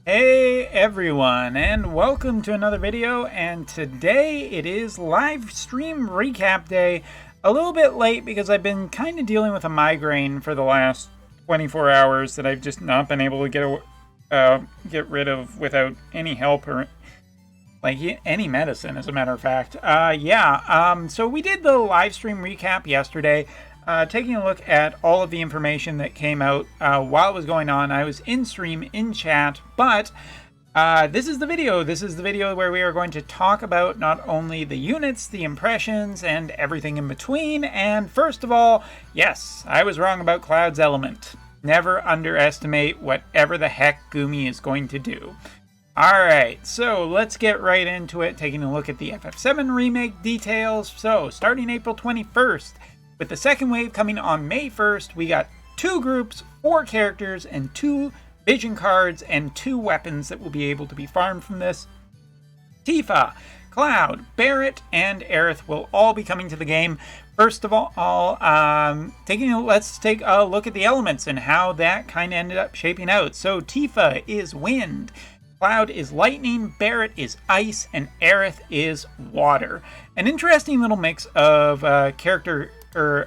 Hey everyone, and welcome to another video. And today it is live stream recap day. A little bit late because I've been kind of dealing with a migraine for the last 24 hours that I've just not been able to get rid of without any help or like any medicine, as a matter of fact. So we did the live stream recap yesterday. Taking a look at all of the information that came out while it was going on. I was in stream, in chat, but this is the video. This is the video where we are going to talk about not only the units, the impressions, and everything in between. And first of all, yes, I was wrong about Cloud's element. Never underestimate whatever the heck Gumi is going to do. Alright, so let's get right into it, taking a look at the FF7 remake details. So, starting April 21st, with the second wave coming on May 1st, we got 2 groups, 4 characters, and 2 vision cards, and 2 weapons that will be able to be farmed from this. Tifa, Cloud, Barrett, and Aerith will all be coming to the game. First of all, let's take a look at the elements and how that kind of ended up shaping out. So Tifa is wind, Cloud is lightning, Barrett is ice, and Aerith is water. An interesting little mix of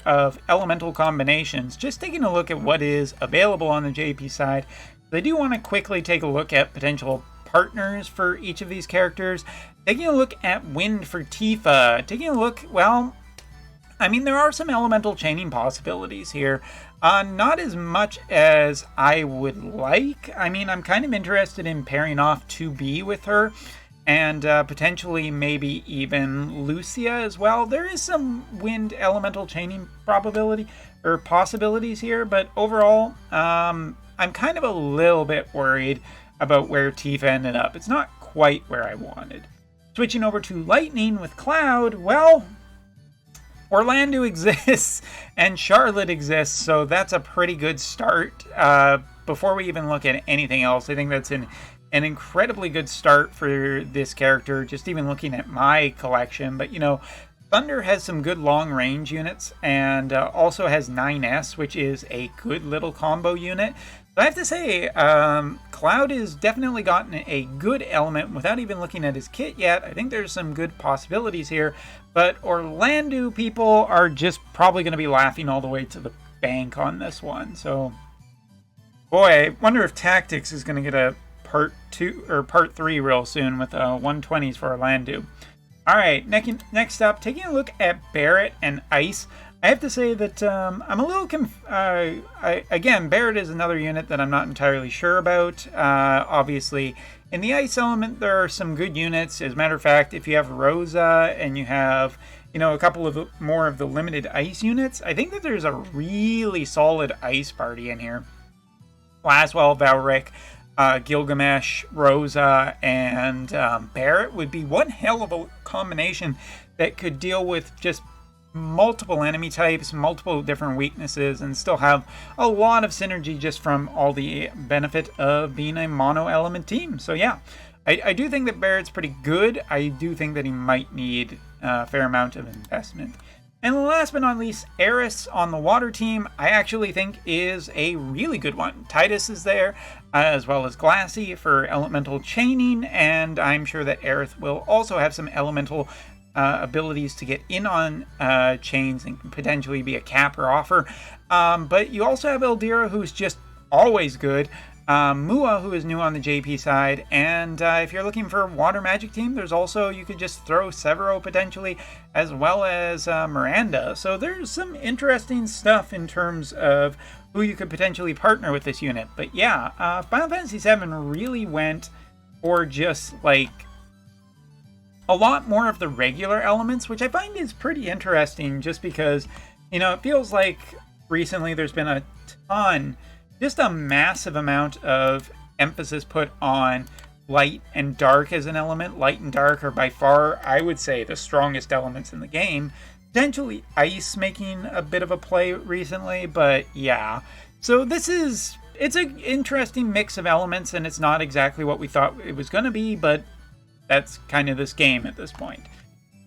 of elemental combinations. Just taking a look at what is available on the JP side, I do want to quickly take a look at potential partners for each of these characters. Taking a look at wind for Tifa, taking a look, well, I mean, there are some elemental chaining possibilities here. Not as much as I would like. I mean, I'm kind of interested in pairing off 2B with her, and potentially maybe even Lucia as well. There is some wind elemental chaining probability or possibilities here, but overall, I'm kind of a little bit worried about where Tifa ended up. It's not quite where I wanted. Switching over to lightning with Cloud, well, Orlando exists and Charlotte exists, so that's a pretty good start. Before we even look at anything else, I think that's an incredibly good start for this character, just even looking at my collection. But, you know, Thunder has some good long-range units, and also has 9S, which is a good little combo unit. So I have to say, Cloud has definitely gotten a good element without even looking at his kit yet. I think there's some good possibilities here, but Orlando people are just probably going to be laughing all the way to the bank on this one. So, boy, I wonder if Tactics is going to get a part 2 or part 3 real soon with 120s for Orlando. Alright, next up, taking a look at Barrett and Ice. I have to say that I'm a little again, Barrett is another unit that I'm not entirely sure about. Obviously, in the Ice element, there are some good units. As a matter of fact, if you have Rosa and you have, you know, a couple of more of the limited Ice units, I think that there's a really solid Ice party in here. Laswell, Valric, Gilgamesh, Rosa, and Barrett would be one hell of a combination that could deal with just multiple enemy types, multiple different weaknesses, and still have a lot of synergy just from all the benefit of being a mono element team. So yeah, I do think that Barrett's pretty good. I do think that he might need a fair amount of investment. And last but not least, Aerith on the water team, I actually think is a really good one. Titus is there, as well as Glassy for elemental chaining, and I'm sure that Aerith will also have some elemental abilities to get in on chains and potentially be a cap or offer. But you also have Eldira, who's just always good. Mua, who is new on the JP side, and if you're looking for a water magic team, there's also, you could just throw Severo potentially, as well as Miranda. So there's some interesting stuff in terms of who you could potentially partner with this unit. But yeah, Final Fantasy VII really went for just like a lot more of the regular elements, which I find is pretty interesting, just because, you know, it feels like recently there's been a ton, just a massive amount of emphasis put on light and dark as an element. Light and dark are by far, I would say, the strongest elements in the game. Potentially Ice making a bit of a play recently, but yeah. So it's an interesting mix of elements, and it's not exactly what we thought it was going to be, but that's kind of this game at this point.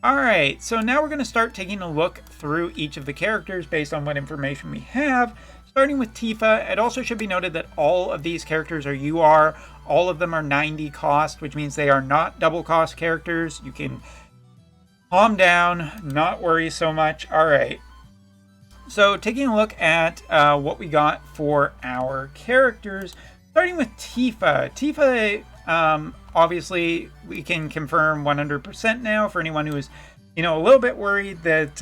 Alright, so now we're going to start taking a look through each of the characters based on what information we have. Starting with Tifa, it also should be noted that all of these characters are UR. All of them are 90 cost, which means they are not double cost characters. You can calm down, not worry so much. All right. So taking a look at what we got for our characters, starting with Tifa. Tifa, obviously, we can confirm 100% now for anyone who is, a little bit worried that,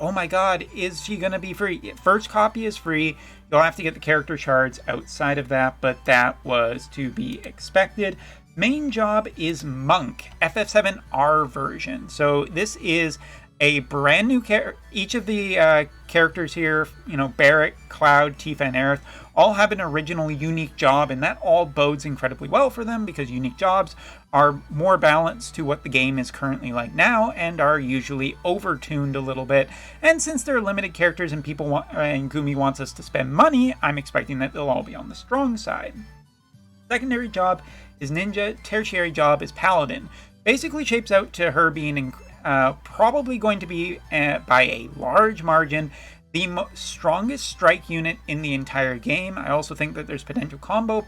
oh my god, is she going to be free? First copy is free. You'll have to get the character shards outside of that, but that was to be expected. Main job is Monk, FF7R version. So this is a brand new each of the characters here, Barrett, Cloud, Tifa, and Aerith, all have an original unique job, and that all bodes incredibly well for them because unique jobs are more balanced to what the game is currently like now and are usually over-tuned a little bit. And since they're limited characters and and Gumi wants us to spend money, I'm expecting that they'll all be on the strong side. Secondary job is Ninja, tertiary job is Paladin. Basically shapes out to her being probably going to be, by a large margin, the strongest strike unit in the entire game. I also think that there's potential combo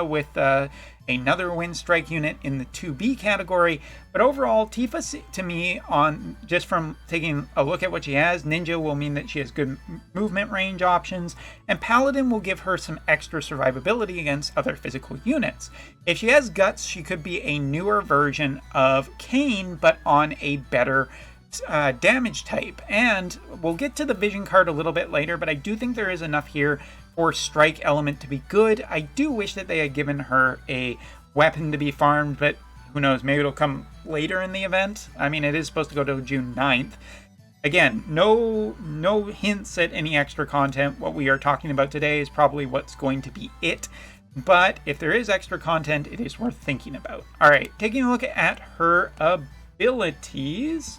with another wind strike unit in the 2B category. But overall, Tifa, to me, on just from taking a look at what she has, Ninja will mean that she has good movement range options, and Paladin will give her some extra survivability against other physical units. If she has Guts, she could be a newer version of Kain, but on a better damage type. And we'll get to the vision card a little bit later, but I do think there is enough here for strike element to be good. I do wish that they had given her a weapon to be farmed, but who knows, maybe it'll come later in the event. I mean, it is supposed to go to June 9th. Again, no hints at any extra content. What we are talking about today is probably what's going to be it. But if there is extra content, it is worth thinking about. All right, taking a look at her abilities.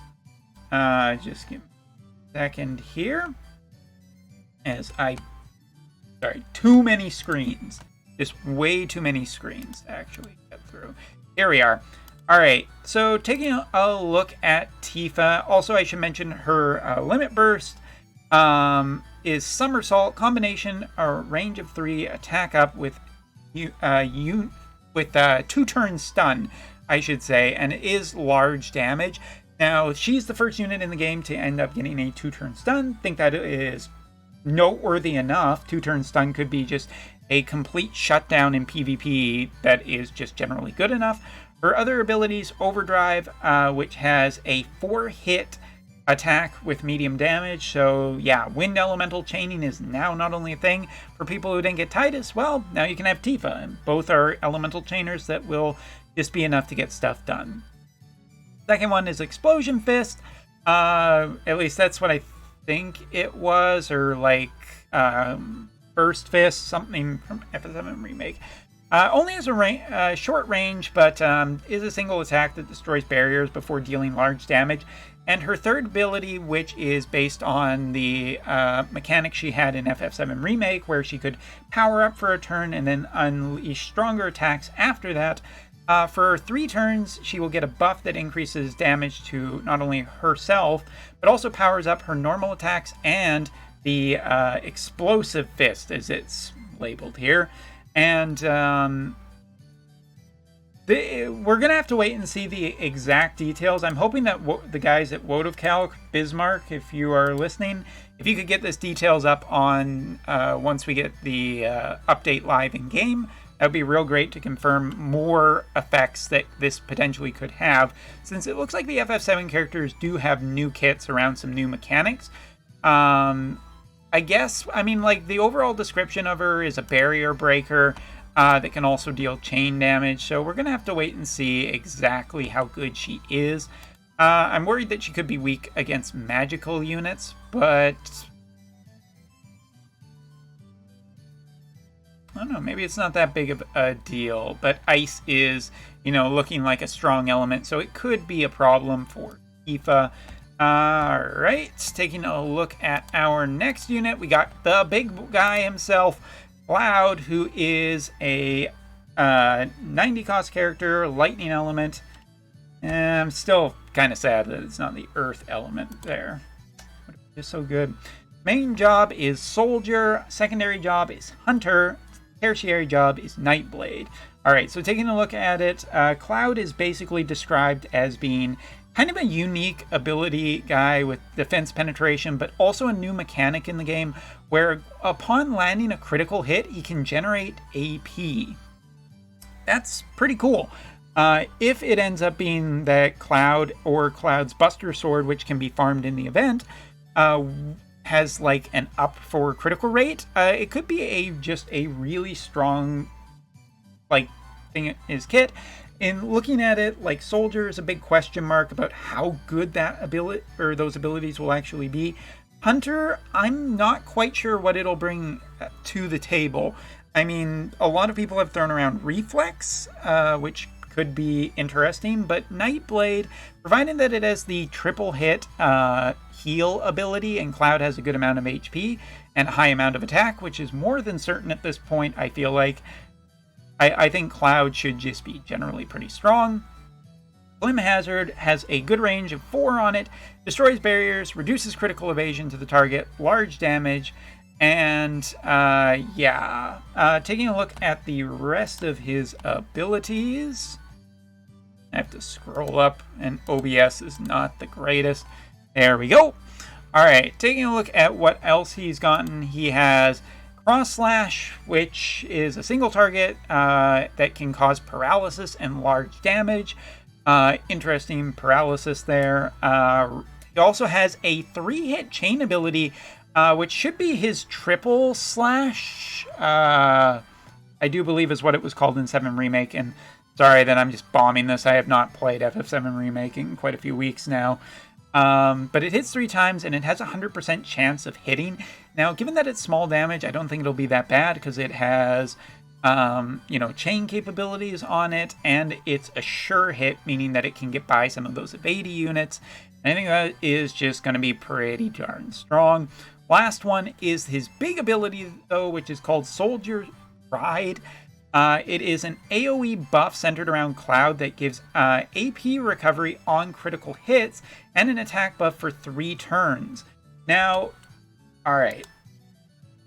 Just give me a second here. Too many screens. Just way too many screens to actually get through. Here we are. All right, so taking a look at Tifa. Also, I should mention her limit burst is somersault, combination, a range of 3, attack up with 2-turn stun, I should say, and it is large damage. Now, she's the first unit in the game to end up getting a 2-turn stun. Think that it is noteworthy enough. 2-turn stun could be just a complete shutdown in PvP that is just generally good enough. Her other abilities, Overdrive, which has a 4-hit attack with medium damage. So yeah, Wind Elemental chaining is now not only a thing for people who didn't get Titus, well, now you can have Tifa, and both are elemental chainers that will just be enough to get stuff done. Second one is Explosion Fist. At least that's what I think it was, or like Burst Fist, something from FF7 Remake. Only has a short range, but is a single attack that destroys barriers before dealing large damage. And her third ability, which is based on the mechanic she had in FF7 Remake, where she could power up for a turn and then unleash stronger attacks after that. For 3 turns, she will get a buff that increases damage to not only herself, but also powers up her normal attacks and the Explosive Fist, as it's labeled here. And we're going to have to wait and see the exact details. I'm hoping that the guys at Wotv, Bismarck, if you are listening, if you could get this details up on once we get the update live in game, that would be real great to confirm more effects that this potentially could have, since it looks like the FF7 characters do have new kits around some new mechanics. I guess, I mean, like, the overall description of her is a barrier breaker that can also deal chain damage, so we're going to have to wait and see exactly how good she is. I'm worried that she could be weak against magical units, but I don't know, maybe it's not that big of a deal. But ice is, looking like a strong element, so it could be a problem for Tifa. Alright, taking a look at our next unit, we got the big guy himself, Cloud, who is a 90 cost character, lightning element. And I'm still kind of sad that it's not the earth element there. But it's so good. Main job is Soldier, secondary job is Hunter, tertiary job is Nightblade. Alright, so taking a look at it, Cloud is basically described as being kind of a unique ability guy with defense penetration, but also a new mechanic in the game where upon landing a critical hit, he can generate AP. That's pretty cool. If it ends up being that Cloud or Cloud's Buster Sword, which can be farmed in the event, has like an up for critical rate, it could be just a really strong like thing in his kit. In looking at it, like Soldier is a big question mark about how good that ability or those abilities will actually be. Hunter, I'm not quite sure what it'll bring to the table. I mean, a lot of people have thrown around Reflex, which could be interesting, but Nightblade, provided that it has the triple hit heal ability and Cloud has a good amount of HP and a high amount of attack, which is more than certain at this point, I feel like, I think Cloud should just be generally pretty strong. Glim Hazard has a good range of 4 on it, destroys barriers, reduces critical evasion to the target, large damage, and taking a look at the rest of his abilities, I have to scroll up, and OBS is not the greatest. There we go. Alright, taking a look at what else he's gotten, he has Cross Slash, which is a single target that can cause paralysis and large damage. Interesting paralysis there. He also has a 3-hit chain ability, which should be his triple slash. I do believe is what it was called in 7 Remake, and sorry that I'm just bombing this. I have not played FF7 Remake in quite a few weeks now. But it hits 3 times, and it has a 100% chance of hitting. Now, given that it's small damage, I don't think it'll be that bad, because it has, chain capabilities on it, and it's a sure hit, meaning that it can get by some of those evade units. And I think that is just going to be pretty darn strong. Last one is his big ability, though, which is called Soldier Ride. It is an AoE buff centered around Cloud that gives AP recovery on critical hits and an attack buff for 3 turns. Now, alright,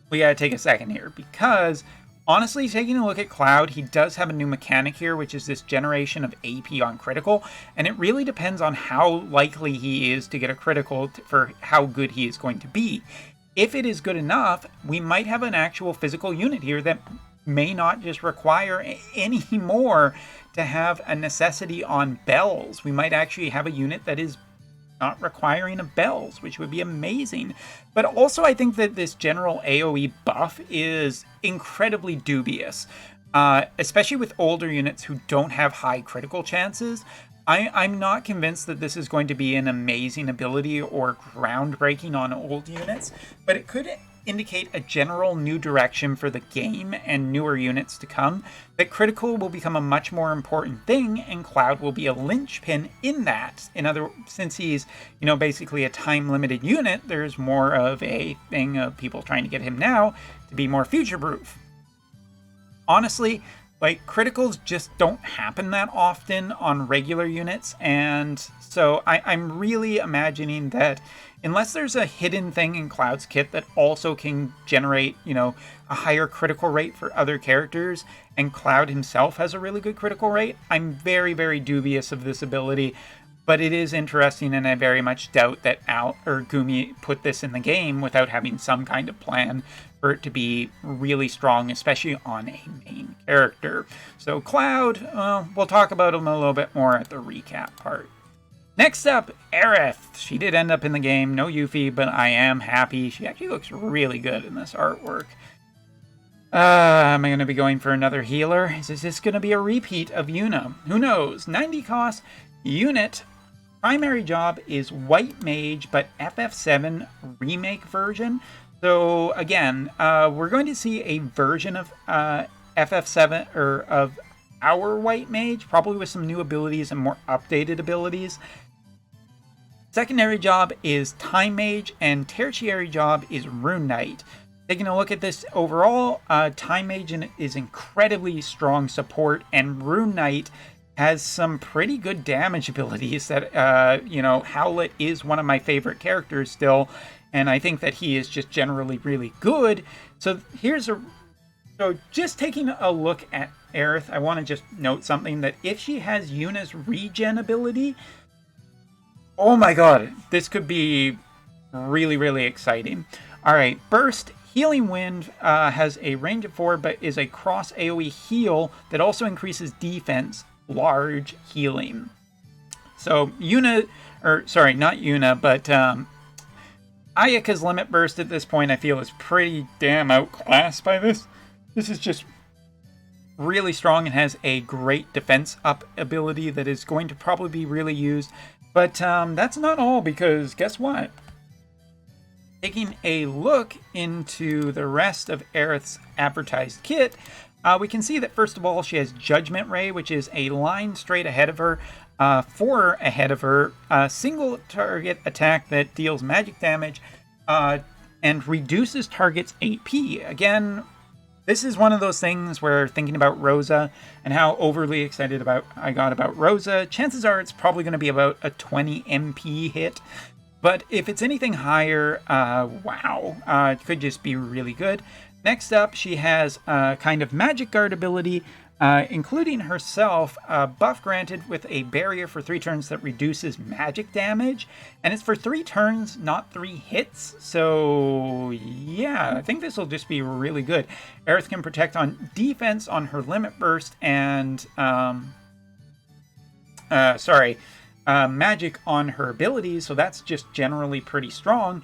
we gotta take a second here, because honestly, taking a look at Cloud, he does have a new mechanic here, which is this generation of AP on critical, and it really depends on how likely he is to get a critical for how good he is going to be. If it is good enough, we might have an actual physical unit here that may not just require any more to have a necessity on bells. We might actually have a unit that is not requiring of bells, which would be amazing. But also, I think that this general AoE buff is incredibly dubious, especially with older units who don't have high critical chances. I'm not convinced that this is going to be an amazing ability or groundbreaking on old units, but it could indicate a general new direction for the game and newer units to come, that critical will become a much more important thing, and Cloud will be a linchpin in that. Since he's, basically a time-limited unit, there's more of a thing of people trying to get him now to be more future-proof. Honestly, criticals just don't happen that often on regular units, and so I'm really imagining that unless there's a hidden thing in Cloud's kit that also can generate, a higher critical rate for other characters, and Cloud himself has a really good critical rate, I'm very, very dubious of this ability. But it is interesting, and I very much doubt that Gumi put this in the game without having some kind of plan for it to be really strong, especially on a main character. So Cloud, we'll talk about him a little bit more at the recap part. Next up, Aerith. She did end up in the game. No Yuffie, but I am happy. She actually looks really good in this artwork. Am I going to be going for another healer? Is this going to be a repeat of Yuna? Who knows? 90 cost unit. Primary job is White Mage, but FF7 remake version. So again, we're going to see a version of FF7 or of our White Mage, probably with some new abilities and more updated abilities. Secondary job is Time Mage, and tertiary job is Rune Knight. Taking a look at this overall, Time Mage is incredibly strong support, and Rune Knight has some pretty good damage abilities that, Howlet is one of my favorite characters still, and I think that he is just generally really good. So just taking a look at Aerith, I want to just note something, that if she has Yuna's regen ability, oh my god, this could be really, really exciting. Alright, Burst. Healing Wind has a range of 4, but is a cross AoE heal that also increases defense, large healing. So Yuna, or sorry, not Yuna, but Ayaka's Limit Burst at this point I feel is pretty damn outclassed by this. This is just really strong and has a great defense up ability that is going to probably be really used. But that's not all, because guess what? Taking a look into the rest of Aerith's advertised kit, we can see that first of all she has Judgment Ray, which is a line straight ahead of her, 4 ahead of her, a single target attack that deals magic damage and reduces target's AP. Again, this is one of those things where, thinking about Rosa and how overly excited I got about Rosa, chances are it's probably going to be about a 20 MP hit. But if it's anything higher, wow, it could just be really good. Next up, she has a kind of Magic Guard ability, including herself, buff granted with a barrier for 3 turns that reduces magic damage. And it's for 3 turns, not 3 hits. So, yeah, I think this will just be really good. Aerith can protect on defense on her Limit Burst and, magic on her abilities, so that's just generally pretty strong.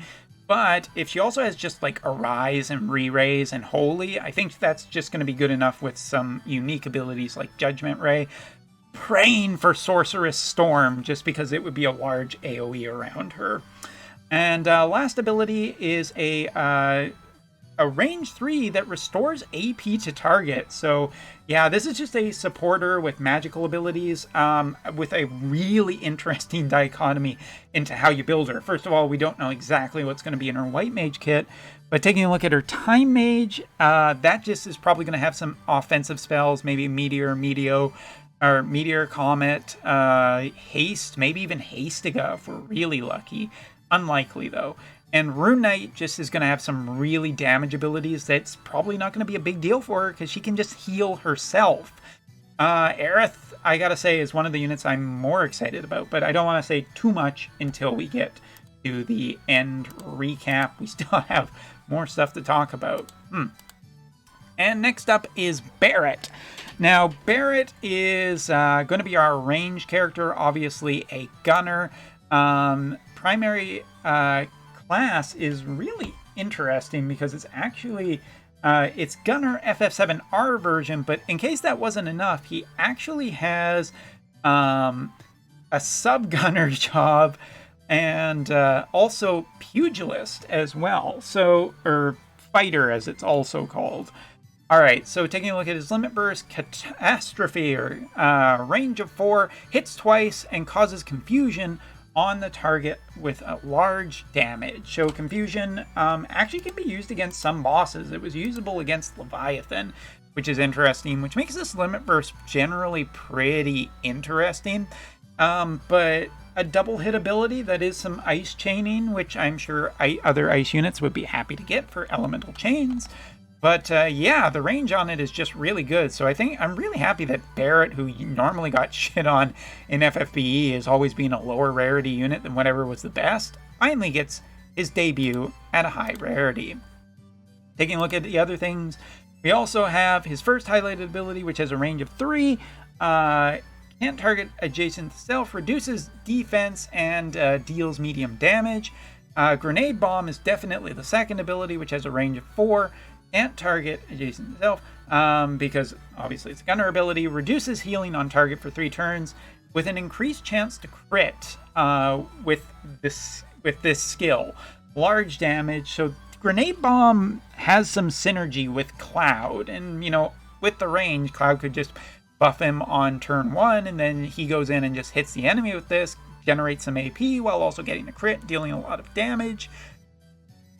But if she also has just like Arise and Re-Raise and Holy, I think that's just going to be good enough with some unique abilities like Judgment Ray. Praying for Sorceress Storm, just because it would be a large AoE around her. And last ability is a range 3 that restores AP to target. So yeah, this is just a supporter with magical abilities, with a really interesting dichotomy into how you build her. First of all, we don't know exactly what's going to be in her White Mage kit, but taking a look at her Time Mage, that just is probably going to have some offensive spells, maybe Meteor, Comet, Haste, maybe even Hastiga if we're really lucky. Unlikely though. And Rune Knight just is going to have some really damage abilities that's probably not going to be a big deal for her because she can just heal herself. Aerith, I gotta say, is one of the units I'm more excited about, but I don't want to say too much until we get to the end recap. We still have more stuff to talk about. And next up is Barrett. Now, Barrett is going to be our range character, obviously a gunner. Primary class is really interesting because it's actually it's Gunner FF7R version, but in case that wasn't enough, he actually has a sub-gunner job and also pugilist as well, so, or fighter as it's also called. Alright, so taking a look at his Limit Burst, Catastrophe, or range of 4, hits twice and causes confusion on the target with a large damage. So Confusion actually can be used against some bosses. It was usable against Leviathan, which is interesting, which makes this Limit Burst generally pretty interesting. But a double hit ability that is some ice chaining, which I'm sure other ice units would be happy to get for elemental chains. But yeah, the range on it is just really good. So I think I'm really happy that Barrett, who normally got shit on in FFBE as always being a lower rarity unit than whatever was the best, finally gets his debut at a high rarity. Taking a look at the other things, we also have his first highlighted ability, which has a range of 3. Can't target adjacent to self, reduces defense, and deals medium damage. Grenade Bomb is definitely the second ability, which has a range of 4. Can't target adjacent to self, because obviously it's a gunner ability, reduces healing on target for 3 turns, with an increased chance to crit with this skill. Large damage, so Grenade Bomb has some synergy with Cloud, and, you know, with the range, Cloud could just buff him on turn 1, and then he goes in and just hits the enemy with this, generates some AP, while also getting a crit, dealing a lot of damage.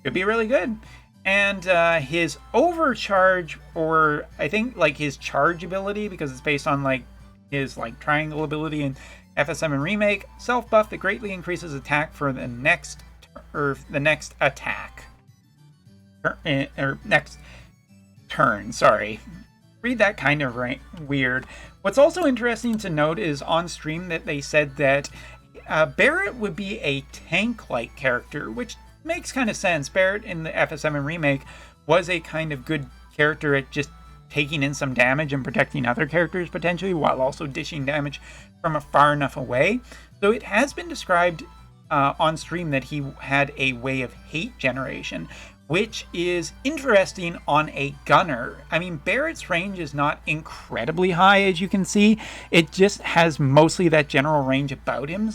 Could be really good. And his overcharge, or I think like his charge ability, because it's based on like his like triangle ability in FF7 Remake, self buff that greatly increases attack for the next or the next attack. Or next turn, sorry. Read that kind of weird. What's also interesting to note is on stream that they said that Barrett would be a tank-like character, which makes kind of sense. Barrett in the FF7 remake was a kind of good character at just taking in some damage and protecting other characters potentially, while also dishing damage from a far enough away. So it has been described on stream that he had a way of hate generation, which is interesting on a gunner. I mean, Barrett's range is not incredibly high, as you can see. It just has mostly that general range about him.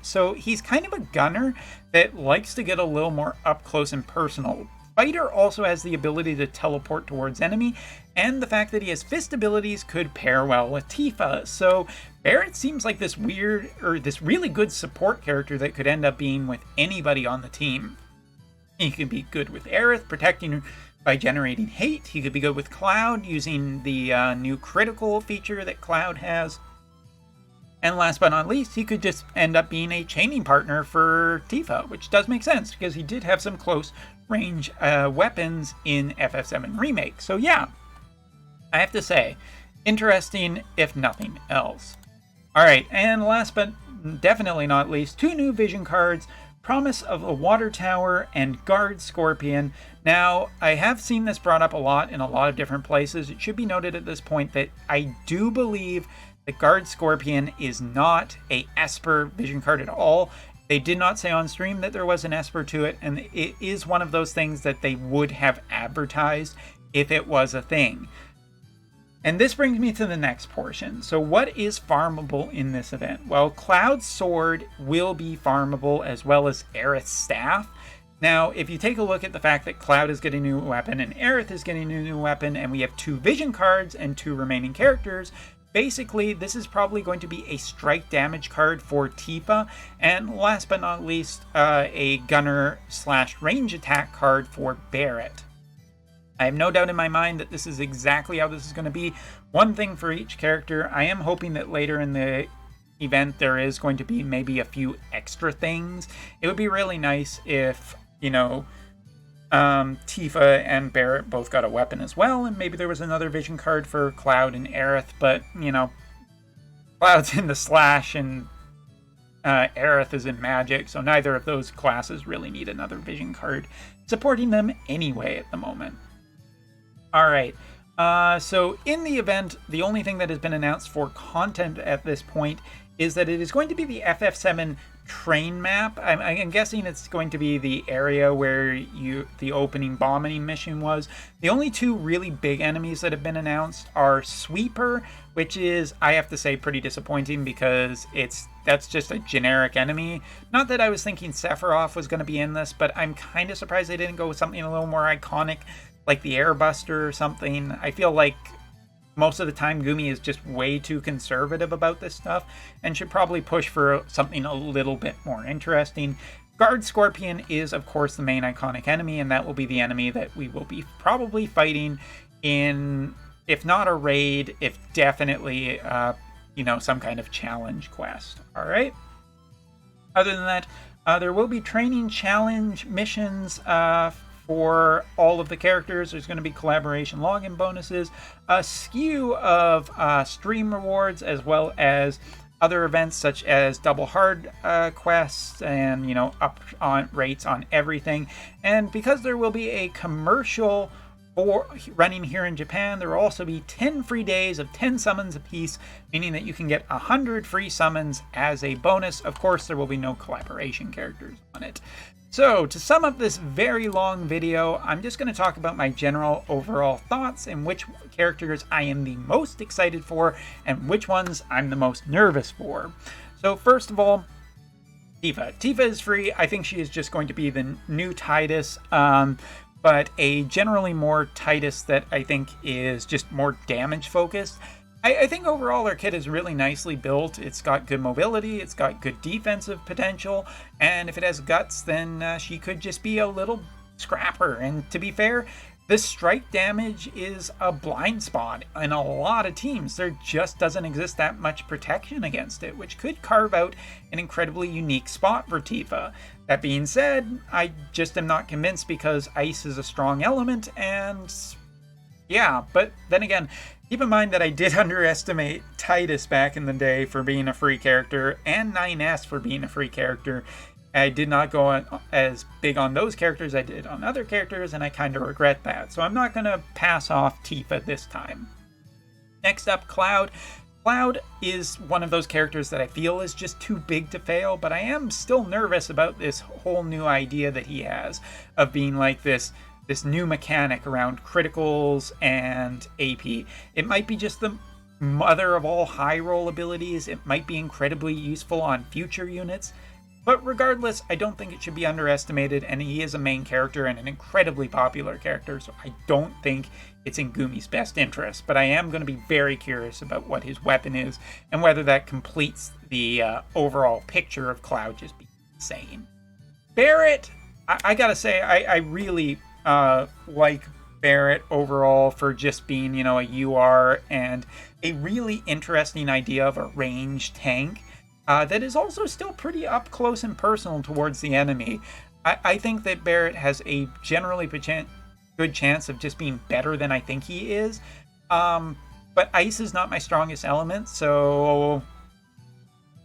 So he's kind of a gunner that likes to get a little more up close and personal. Fighter also has the ability to teleport towards enemy, and the fact that he has fist abilities could pair well with Tifa. So Barrett seems like this really good support character that could end up being with anybody on the team. He could be good with Aerith, protecting her by generating hate. He could be good with Cloud, using the new critical feature that Cloud has. And last but not least, he could just end up being a chaining partner for Tifa, which does make sense, because he did have some close range weapons in FF7 Remake. So yeah, I have to say, interesting if nothing else. Alright, and last but definitely not least, 2 new vision cards. Promise of a Water Tower and Guard Scorpion. Now, I have seen this brought up a lot in a lot of different places. It should be noted at this point that I do believe that Guard Scorpion is not a Esper vision card at all. They did not say on stream that there was an Esper to it, and it is one of those things that they would have advertised if it was a thing. And this brings me to the next portion. So what is farmable in this event? Well, Cloud's sword will be farmable, as well as Aerith's staff. Now, if you take a look at the fact that Cloud is getting a new weapon and Aerith is getting a new weapon, and we have 2 vision cards and 2 remaining characters, basically this is probably going to be a strike damage card for Tifa, and last but not least, a gunner / range attack card for Barrett. I have no doubt in my mind that this is exactly how this is going to be. One thing for each character. I am hoping that later in the event there is going to be maybe a few extra things. It would be really nice if, you know, Tifa and Barrett both got a weapon as well, and maybe there was another vision card for Cloud and Aerith, but, you know, Cloud's in the slash and Aerith is in magic, so neither of those classes really need another vision card supporting them anyway at the moment. Alright, so in the event, the only thing that has been announced for content at this point is that it is going to be the FF7 train map. I'm guessing it's going to be the area where the opening bombing mission was. The only 2 really big enemies that have been announced are Sweeper, which is, I have to say, pretty disappointing because that's just a generic enemy. Not that I was thinking Sephiroth was going to be in this, but I'm kind of surprised they didn't go with something a little more iconic, like the Airbuster or something. I feel like most of the time Gumi is just way too conservative about this stuff and should probably push for something a little bit more interesting. Guard Scorpion is, of course, the main iconic enemy, and that will be the enemy that we will be probably fighting in, if not a raid, if definitely, you know, some kind of challenge quest. All right. Other than that, there will be training challenge missions for all of the characters. There's going to be collaboration login bonuses, a skew of stream rewards, as well as other events such as double hard quests and, you know, up on rates on everything. And because there will be a commercial for running here in Japan, there will also be 10 free days of 10 summons apiece, meaning that you can get 100 free summons as a bonus. Of course, there will be no collaboration characters on it. So, to sum up this very long video, I'm just going to talk about my general overall thoughts and which characters I am the most excited for and which ones I'm the most nervous for. So, first of all, Tifa. Tifa is free. I think she is just going to be the new Tidus, but a generally more Tidus that I think is just more damage focused. I think overall our kit is really nicely built. It's got good mobility, it's got good defensive potential, and if it has guts, then she could just be a little scrapper. And to be fair, This strike damage is a blind spot in a lot of teams. There just doesn't exist that much protection against it, which could carve out an incredibly unique spot for Tifa. That being said, I just am not convinced because ice is a strong element, and yeah, but then again, keep in mind that I did underestimate Titus back in the day for being a free character, and 9S for being a free character. I did not go on as big on those characters I did on other characters, and I kind of regret that. So I'm not going to pass off Tifa this time. Next up, Cloud. Cloud is one of those characters that I feel is just too big to fail, but I am still nervous about this whole new idea that he has of being like this new mechanic around criticals and AP. It might be just the mother of all high roll abilities. It might be incredibly useful on future units. But regardless, I don't think it should be underestimated, and he is a main character and an incredibly popular character, so I don't think it's in Gumi's best interest. But I am going to be very curious about what his weapon is, and whether that completes the overall picture of Cloud just being insane. Barrett, I gotta say, I really like Barrett overall for just being, you know, a UR and a really interesting idea of a ranged tank. That is also still pretty up close and personal towards the enemy. I think that Barrett has a generally good chance of just being better than I think he is. But ice is not my strongest element, so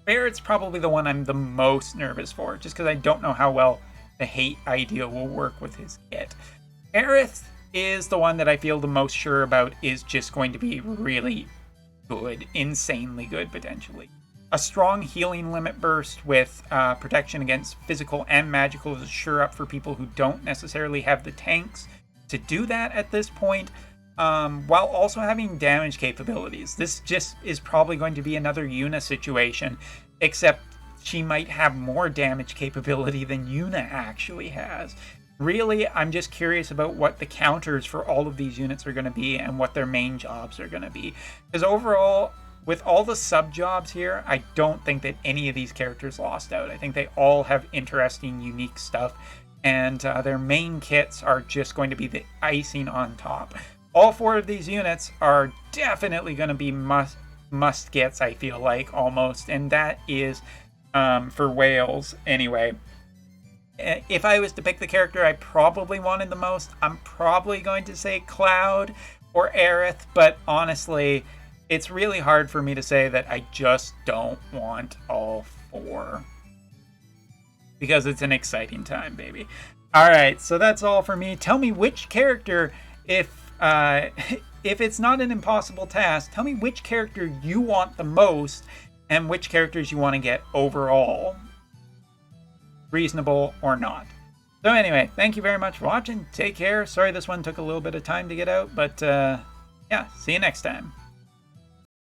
Barrett's probably the one I'm the most nervous for, just because I don't know how well the hate idea will work with his kit. Aerith is the one that I feel the most sure about is just going to be really good, insanely good potentially. A strong healing limit burst with protection against physical and magical is a sure up for people who don't necessarily have the tanks to do that at this point, while also having damage capabilities. This just is probably going to be another Yuna situation, except she might have more damage capability than Yuna actually has. Really, I'm just curious about what the counters for all of these units are going to be and what their main jobs are going to be. Because overall, with all the sub-jobs here, I don't think that any of these characters lost out. I think they all have interesting, unique stuff, and their main kits are just going to be the icing on top. All 4 of these units are definitely going to be must gets, I feel like, almost, and that is for Wales anyway. If I was to pick the character I probably wanted the most, I'm probably going to say Cloud or Aerith, but honestly, it's really hard for me to say that I just don't want all 4. Because it's an exciting time, baby. Alright, so that's all for me. Tell me which character, if it's not an impossible task, tell me which character you want the most and which characters you want to get overall. Reasonable or not. So anyway, thank you very much for watching. Take care. Sorry this one took a little bit of time to get out, but yeah, see you next time.